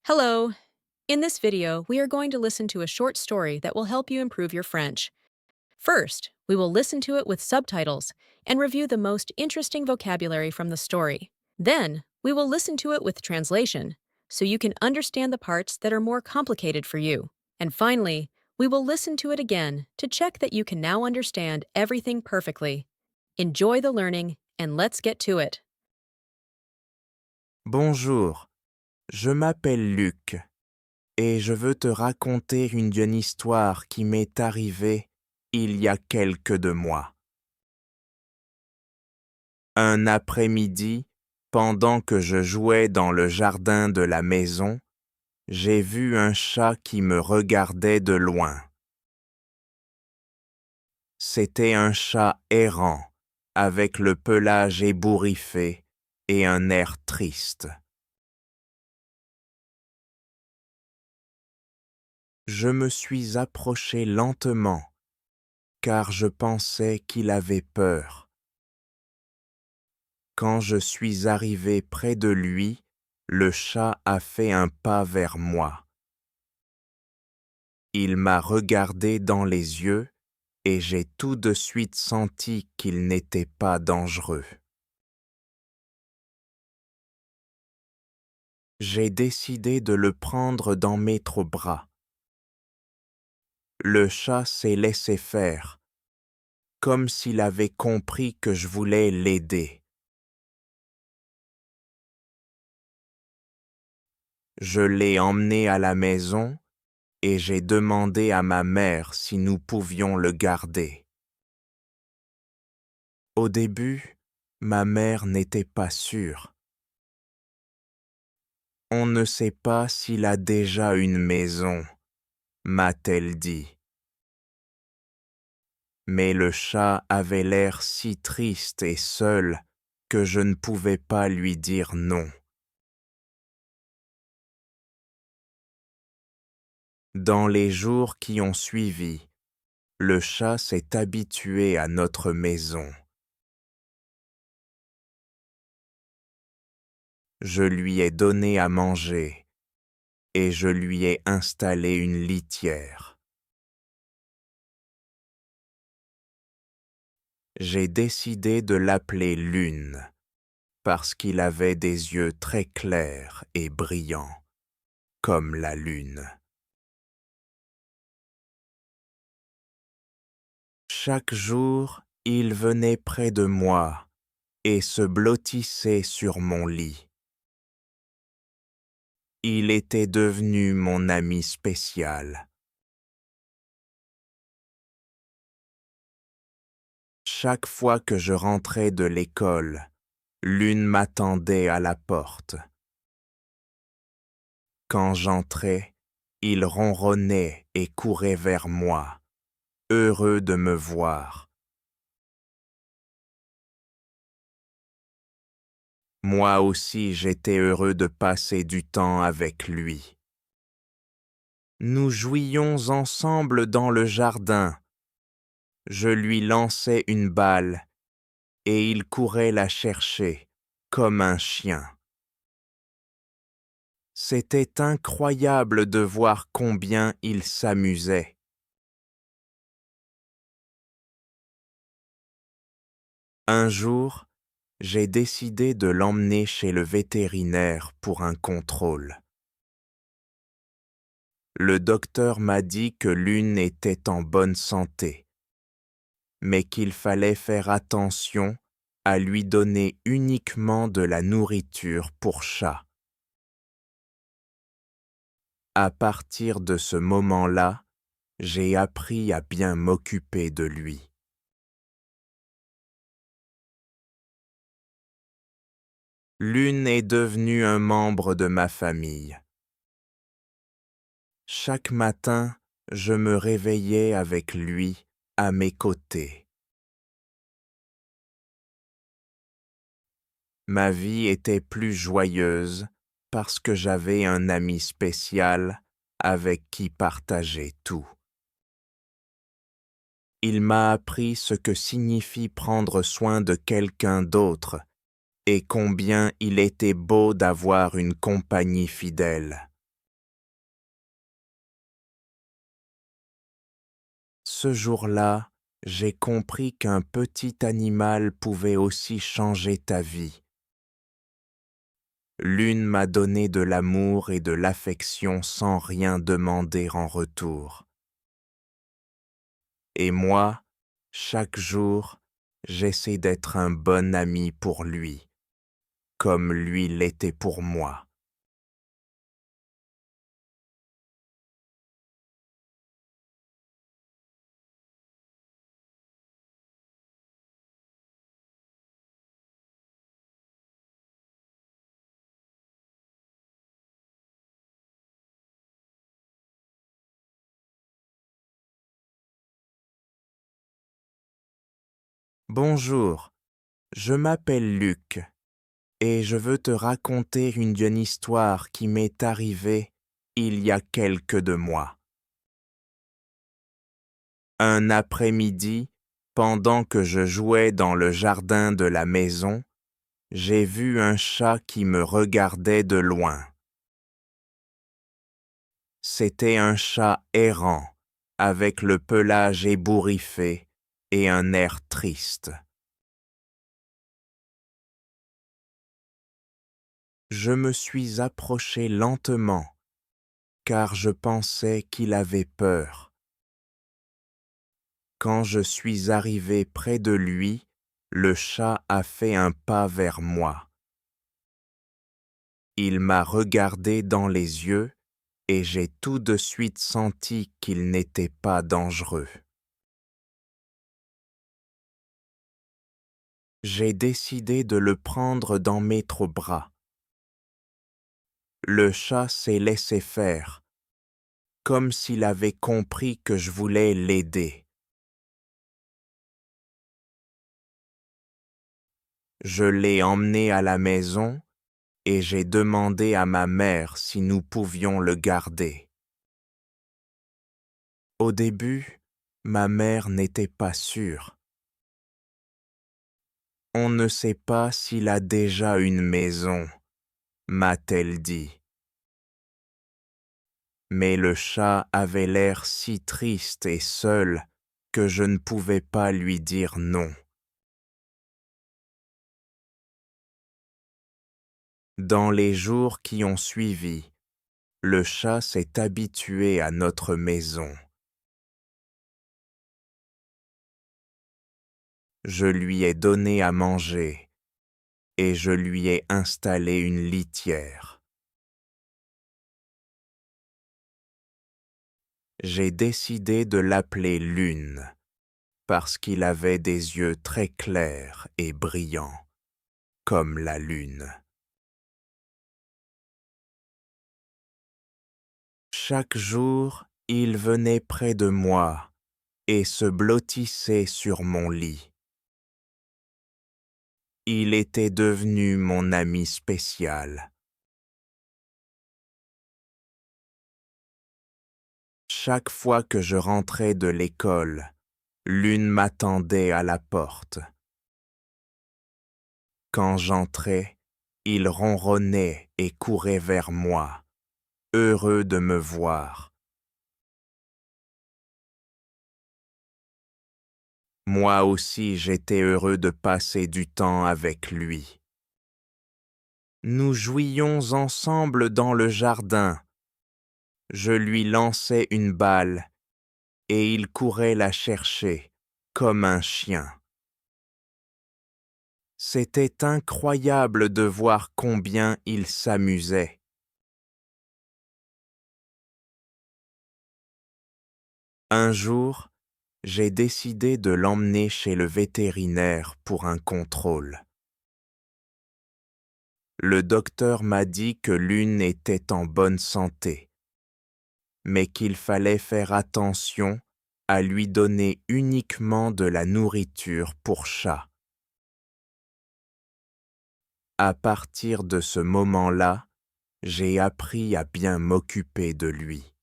Hello! In this video, we are going to listen to a short story that will help you improve your French. First, we will listen to it with subtitles and review the most interesting vocabulary from the story. Then, we will listen to it with translation, so you can understand the parts that are more complicated for you. And finally, we will listen to it again to check that you can now understand everything perfectly. Enjoy the learning, and let's get to it. Bonjour, je m'appelle Luc et je veux te raconter une histoire qui m'est arrivée il y a quelques mois. Un après-midi, pendant que je jouais dans le jardin de la maison, j'ai vu un chat qui me regardait de loin. C'était un chat errant, avec le pelage ébouriffé et un air triste. Je me suis approché lentement, car je pensais qu'il avait peur. Quand je suis arrivé près de lui, le chat a fait un pas vers moi. Il m'a regardé dans les yeux et j'ai tout de suite senti qu'il n'était pas dangereux. J'ai décidé de le prendre dans mes bras. Le chat s'est laissé faire, comme s'il avait compris que je voulais l'aider. Je l'ai emmené à la maison et j'ai demandé à ma mère si nous pouvions le garder. Au début, ma mère n'était pas sûre. On ne sait pas s'il a déjà une maison, m'a-t-elle dit. Mais le chat avait l'air si triste et seul que je ne pouvais pas lui dire non. Dans les jours qui ont suivi, le chat s'est habitué à notre maison. Je lui ai donné à manger et je lui ai installé une litière. J'ai décidé de l'appeler Lune parce qu'il avait des yeux très clairs et brillants, comme la lune. Chaque jour, il venait près de moi et se blottissait sur mon lit. Il était devenu mon ami spécial. Chaque fois que je rentrais de l'école, Lune m'attendait à la porte. Quand j'entrais, il ronronnait et courait vers moi, heureux de me voir. Moi aussi, j'étais heureux de passer du temps avec lui. Nous jouions ensemble dans le jardin. Je lui lançais une balle et il courait la chercher comme un chien. C'était incroyable de voir combien il s'amusait. Un jour, j'ai décidé de l'emmener chez le vétérinaire pour un contrôle. Le docteur m'a dit que Lune était en bonne santé, mais qu'il fallait faire attention à lui donner uniquement de la nourriture pour chat. À partir de ce moment-là, j'ai appris à bien m'occuper de lui. Lune est devenu un membre de ma famille. Chaque matin, je me réveillais avec lui à mes côtés. Ma vie était plus joyeuse parce que j'avais un ami spécial avec qui partager tout. Il m'a appris ce que signifie prendre soin de quelqu'un d'autre et combien il était beau d'avoir une compagnie fidèle. Ce jour-là, j'ai compris qu'un petit animal pouvait aussi changer ta vie. Lune m'a donné de l'amour et de l'affection sans rien demander en retour. Et moi, chaque jour, j'essaie d'être un bon ami pour lui, comme lui l'était pour moi. Bonjour, je m'appelle Luc et je veux te raconter une histoire qui m'est arrivée il y a quelques mois. Un après-midi, pendant que je jouais dans le jardin de la maison, j'ai vu un chat qui me regardait de loin. C'était un chat errant, avec le pelage ébouriffé et un air triste. Je me suis approché lentement, car je pensais qu'il avait peur. Quand je suis arrivé près de lui, le chat a fait un pas vers moi. Il m'a regardé dans les yeux et j'ai tout de suite senti qu'il n'était pas dangereux. J'ai décidé de le prendre dans mes trois bras. Le chat s'est laissé faire, comme s'il avait compris que je voulais l'aider. Je l'ai emmené à la maison et j'ai demandé à ma mère si nous pouvions le garder. Au début, ma mère n'était pas sûre. On ne sait pas s'il a déjà une maison, m'a-t-elle dit. Mais le chat avait l'air si triste et seul que je ne pouvais pas lui dire non. Dans les jours qui ont suivi, le chat s'est habitué à notre maison. Je lui ai donné à manger et je lui ai installé une litière. J'ai décidé de l'appeler Lune parce qu'il avait des yeux très clairs et brillants, comme la lune. Chaque jour, il venait près de moi et se blottissait sur mon lit. Il était devenu mon ami spécial. Chaque fois que je rentrais de l'école, Lune m'attendait à la porte. Quand j'entrais, il ronronnait et courait vers moi, heureux de me voir. Moi aussi, j'étais heureux de passer du temps avec lui. Nous jouions ensemble dans le jardin. Je lui lançais une balle et il courait la chercher comme un chien. C'était incroyable de voir combien il s'amusait. Un jour, j'ai décidé de l'emmener chez le vétérinaire pour un contrôle. Le docteur m'a dit que Lune était en bonne santé, mais qu'il fallait faire attention à lui donner uniquement de la nourriture pour chat. À partir de ce moment-là, j'ai appris à bien m'occuper de lui.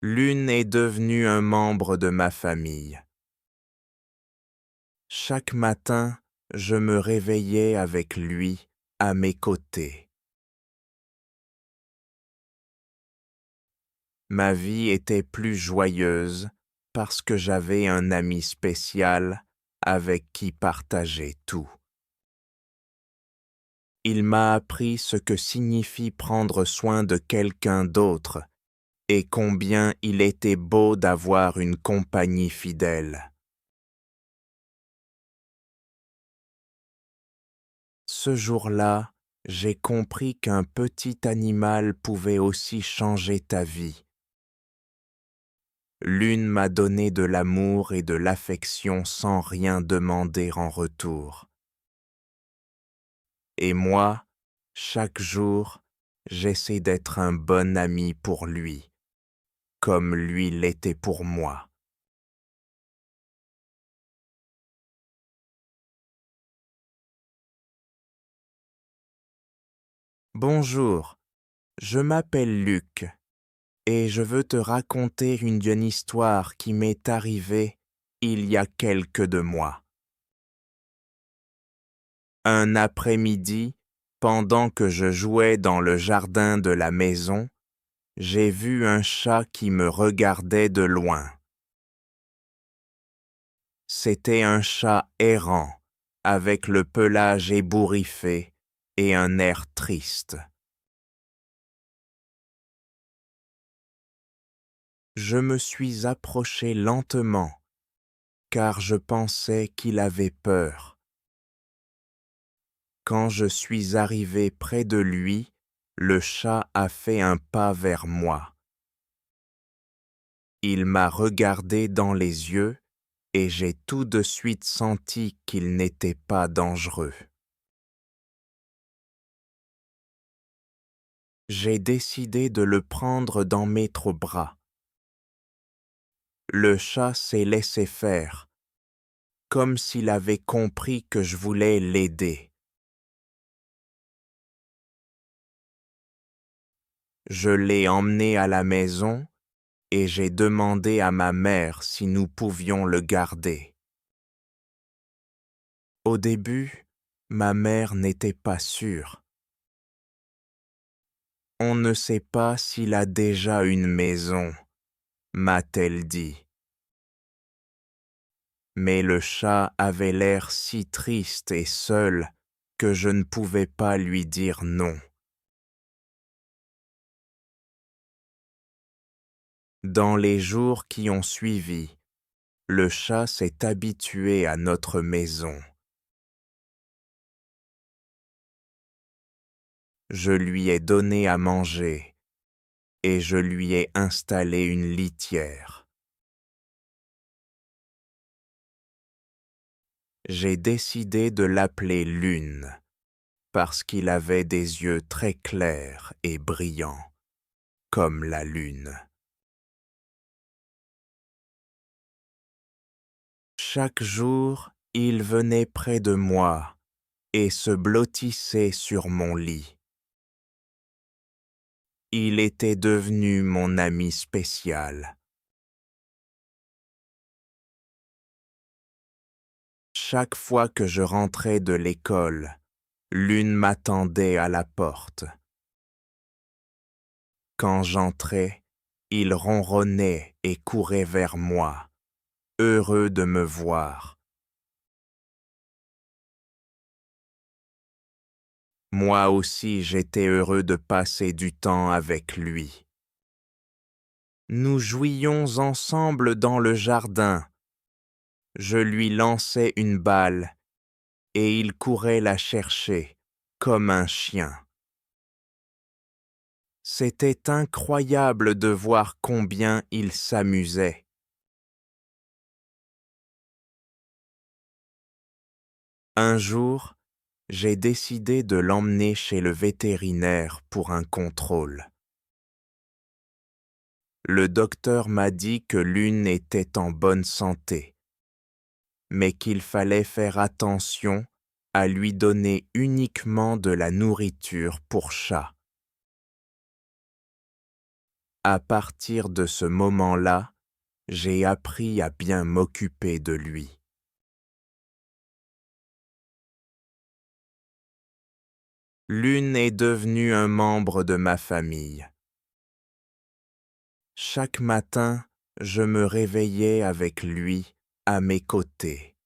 Lune est devenu un membre de ma famille. Chaque matin, je me réveillais avec lui à mes côtés. Ma vie était plus joyeuse parce que j'avais un ami spécial avec qui partager tout. Il m'a appris ce que signifie prendre soin de quelqu'un d'autre et combien il était beau d'avoir une compagnie fidèle. Ce jour-là, j'ai compris qu'un petit animal pouvait aussi changer ta vie. L'une m'a donné de l'amour et de l'affection sans rien demander en retour. Et moi, chaque jour, j'essaie d'être un bon ami pour lui, comme lui l'était pour moi. Bonjour, je m'appelle Luc et je veux te raconter une histoire qui m'est arrivée il y a quelques mois. Un après-midi, pendant que je jouais dans le jardin de la maison, j'ai vu un chat qui me regardait de loin. C'était un chat errant, avec le pelage ébouriffé et un air triste. Je me suis approché lentement, car je pensais qu'il avait peur. Quand je suis arrivé près de lui, le chat a fait un pas vers moi. Il m'a regardé dans les yeux et j'ai tout de suite senti qu'il n'était pas dangereux. J'ai décidé de le prendre dans mes bras. Le chat s'est laissé faire, comme s'il avait compris que je voulais l'aider. Je l'ai emmené à la maison et j'ai demandé à ma mère si nous pouvions le garder. Au début, ma mère n'était pas sûre. On ne sait pas s'il a déjà une maison, m'a-t-elle dit. Mais le chat avait l'air si triste et seul que je ne pouvais pas lui dire non. Dans les jours qui ont suivi, le chat s'est habitué à notre maison. Je lui ai donné à manger et je lui ai installé une litière. J'ai décidé de l'appeler Lune parce qu'il avait des yeux très clairs et brillants, comme la lune. Chaque jour, il venait près de moi et se blottissait sur mon lit. Il était devenu mon ami spécial. Chaque fois que je rentrais de l'école, Lune m'attendait à la porte. Quand j'entrais, il ronronnait et courait vers moi, heureux de me voir. Moi aussi, j'étais heureux de passer du temps avec lui. Nous jouions ensemble dans le jardin. Je lui lançais une balle et il courait la chercher comme un chien. C'était incroyable de voir combien il s'amusait. Un jour, j'ai décidé de l'emmener chez le vétérinaire pour un contrôle. Le docteur m'a dit que Lune était en bonne santé, mais qu'il fallait faire attention à lui donner uniquement de la nourriture pour chat. À partir de ce moment-là, j'ai appris à bien m'occuper de lui. Lune est devenue un membre de ma famille. Chaque matin, je me réveillais avec lui à mes côtés.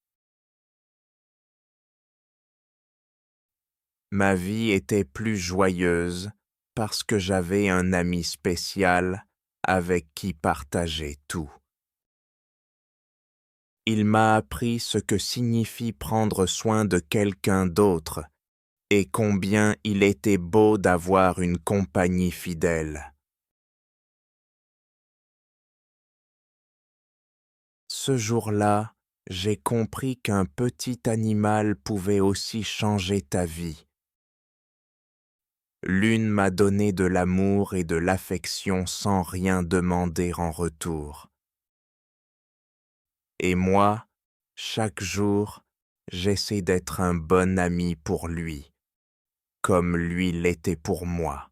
Ma vie était plus joyeuse parce que j'avais un ami spécial avec qui partager tout. Il m'a appris ce que signifie prendre soin de quelqu'un d'autre et combien il était beau d'avoir une compagnie fidèle. Ce jour-là, j'ai compris qu'un petit animal pouvait aussi changer ta vie. L'une m'a donné de l'amour et de l'affection sans rien demander en retour. Et moi, chaque jour, j'essaie d'être un bon ami pour lui, comme lui l'était pour moi.